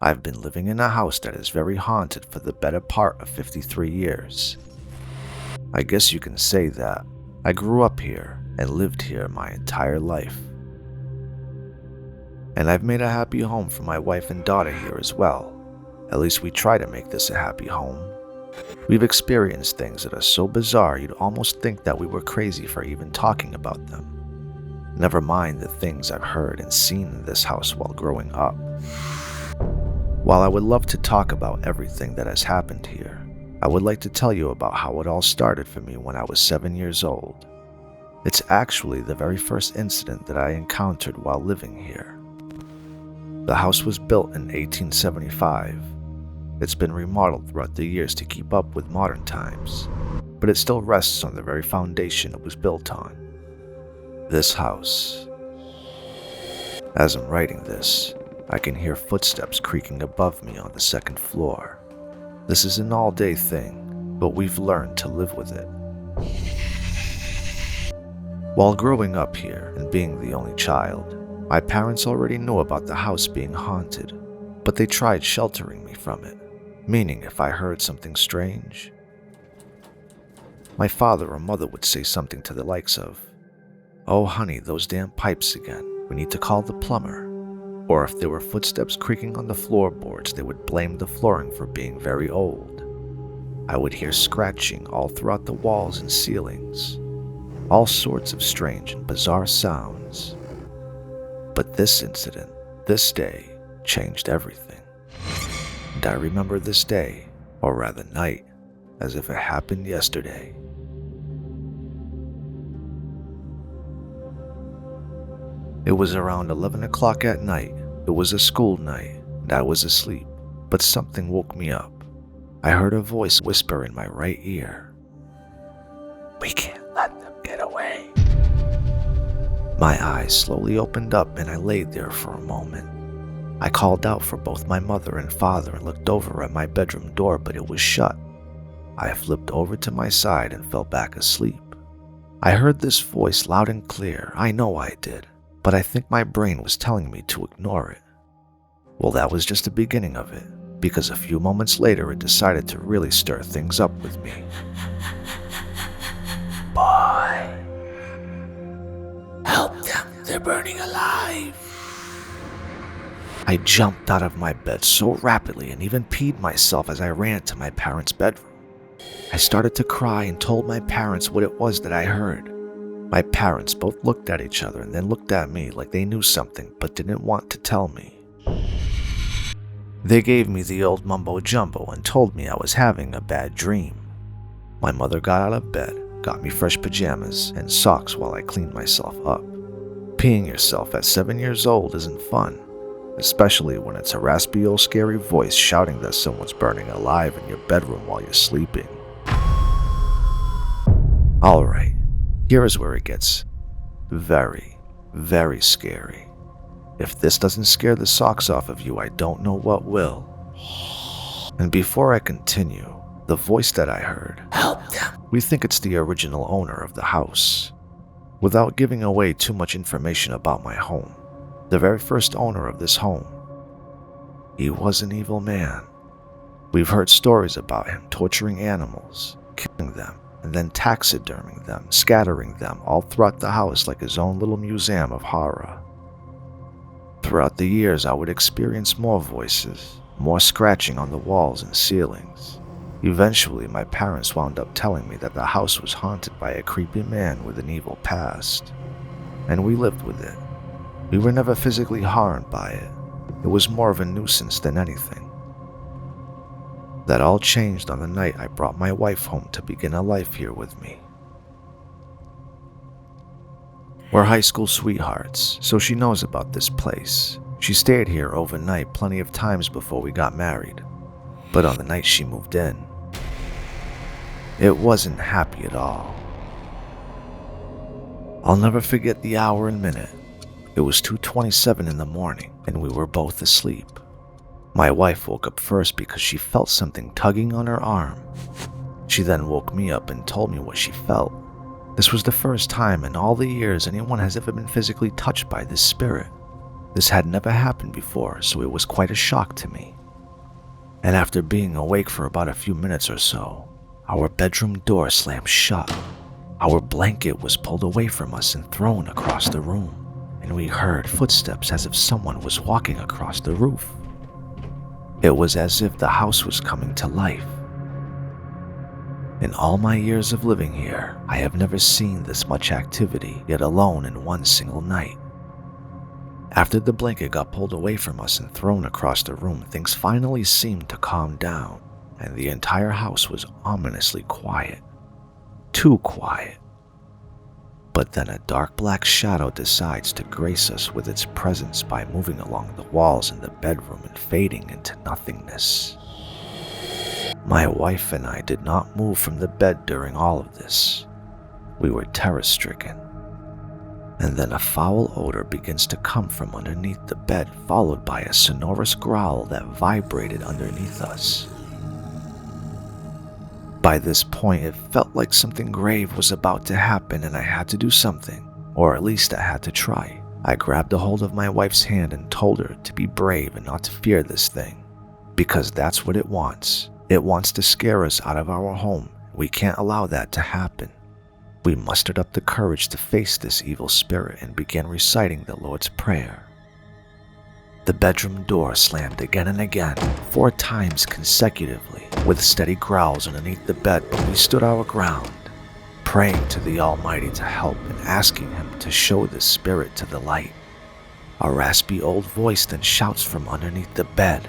I've been living in a house that is very haunted for the better part of 53 years. I guess you can say that I grew up here and lived here my entire life. And I've made a happy home for my wife and daughter here as well. At least we try to make this a happy home. We've experienced things that are so bizarre you'd almost think that we were crazy for even talking about them. Never mind the things I've heard and seen in this house while growing up. While I would love to talk about everything that has happened here, I would like to tell you about how it all started for me when I was 7 years old. It's actually the very first incident that I encountered while living here. The house was built in 1875. It's been remodeled throughout the years to keep up with modern times, but it still rests on the very foundation it was built on. This house. As I'm writing this, I can hear footsteps creaking above me on the second floor. This is an all-day thing, but we've learned to live with it. While growing up here and being the only child, my parents already knew about the house being haunted, but they tried sheltering me from it, meaning if I heard something strange, my father or mother would say something to the likes of, "Oh honey, those damn pipes again, we need to call the plumber." Or if there were footsteps creaking on the floorboards, they would blame the flooring for being very old. I would hear scratching all throughout the walls and ceilings, all sorts of strange and bizarre sounds. But this incident, this day, changed everything. And I remember this day, or rather night, as if it happened yesterday. It was around 11 o'clock at night. It was a school night, and I was asleep, but something woke me up. I heard a voice whisper in my right ear, "We can't let them get away." My eyes slowly opened up and I laid there for a moment. I called out for both my mother and father and looked over at my bedroom door, but it was shut. I flipped over to my side and fell back asleep. I heard this voice loud and clear. I know I did, but I think my brain was telling me to ignore it. Well, that was just the beginning of it, because a few moments later it decided to really stir things up with me. "Boy, help them, they're burning alive." I jumped out of my bed so rapidly and even peed myself as I ran to my parents' bedroom. I started to cry and told my parents what it was that I heard. My parents both looked at each other and then looked at me like they knew something but didn't want to tell me. They gave me the old mumbo-jumbo and told me I was having a bad dream. My mother got out of bed, got me fresh pajamas and socks while I cleaned myself up. Peeing yourself at 7 years old isn't fun, especially when it's a raspy old scary voice shouting that someone's burning alive in your bedroom while you're sleeping. Alright, here is where it gets very, very scary. If this doesn't scare the socks off of you, I don't know what will. And before I continue, the voice that I heard, "Help them," we think it's the original owner of the house. Without giving away too much information about my home, the very first owner of this home, he was an evil man. We've heard stories about him torturing animals, killing them, and then taxiderming them, scattering them all throughout the house like his own little museum of horror. Throughout the years, I would experience more voices, more scratching on the walls and ceilings. Eventually, my parents wound up telling me that the house was haunted by a creepy man with an evil past, and we lived with it. We were never physically harmed by it. It was more of a nuisance than anything. That all changed on the night I brought my wife home to begin a life here with me. We're high school sweethearts, so she knows about this place. She stayed here overnight plenty of times before we got married. But on the night she moved in, it wasn't happy at all. I'll never forget the hour and minute. It was 2:27 in the morning, and we were both asleep. My wife woke up first because she felt something tugging on her arm. She then woke me up and told me what she felt. This was the first time in all the years anyone has ever been physically touched by this spirit. This had never happened before, so it was quite a shock to me. And after being awake for about a few minutes or so, our bedroom door slammed shut. Our blanket was pulled away from us and thrown across the room, and we heard footsteps as if someone was walking across the roof. It was as if the house was coming to life. In all my years of living here, I have never seen this much activity, yet alone in one single night. After the blanket got pulled away from us and thrown across the room, things finally seemed to calm down, and the entire house was ominously quiet. Too quiet. But then a dark black shadow decides to grace us with its presence by moving along the walls in the bedroom and fading into nothingness. My wife and I did not move from the bed during all of this. We were terror-stricken. And then a foul odor begins to come from underneath the bed, followed by a sonorous growl that vibrated underneath us. By this point, it felt like something grave was about to happen and I had to do something, or at least I had to try. I grabbed a hold of my wife's hand and told her to be brave and not to fear this thing, because that's what it wants. It wants to scare us out of our home. We can't allow that to happen. We mustered up the courage to face this evil spirit and began reciting the Lord's Prayer. The bedroom door slammed again and again, 4 times consecutively, with steady growls underneath the bed, but we stood our ground, praying to the Almighty to help and asking Him to show the spirit to the light. A raspy old voice then shouts from underneath the bed,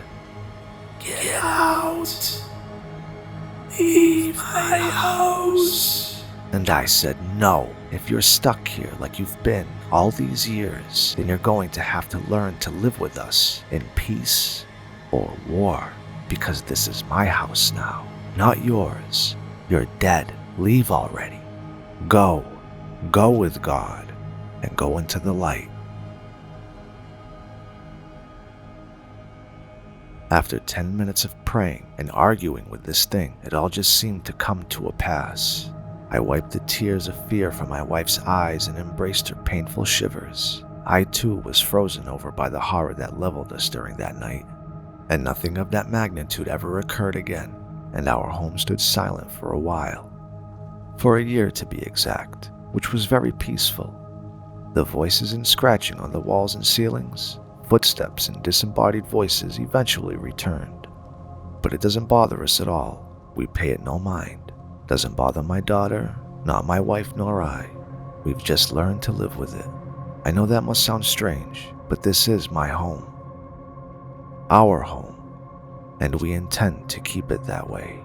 "Get out! Leave my house!" And I said, "No, if you're stuck here like you've been all these years, then you're going to have to learn to live with us in peace or war, because this is my house now, not yours. You're dead. Leave already. Go with God, and go into the light." After 10 minutes of praying and arguing with this thing, it all just seemed to come to a pass. I wiped the tears of fear from my wife's eyes and embraced her painful shivers. I too was frozen over by the horror that leveled us during that night, and nothing of that magnitude ever occurred again, and our home stood silent for a while. For a year to be exact, which was very peaceful. The voices and scratching on the walls and ceilings, footsteps and disembodied voices eventually returned. But it doesn't bother us at all. We pay it no mind. Doesn't bother my daughter, not my wife nor I. We've just learned to live with it. I know that must sound strange, but this is my home. Our home. And we intend to keep it that way.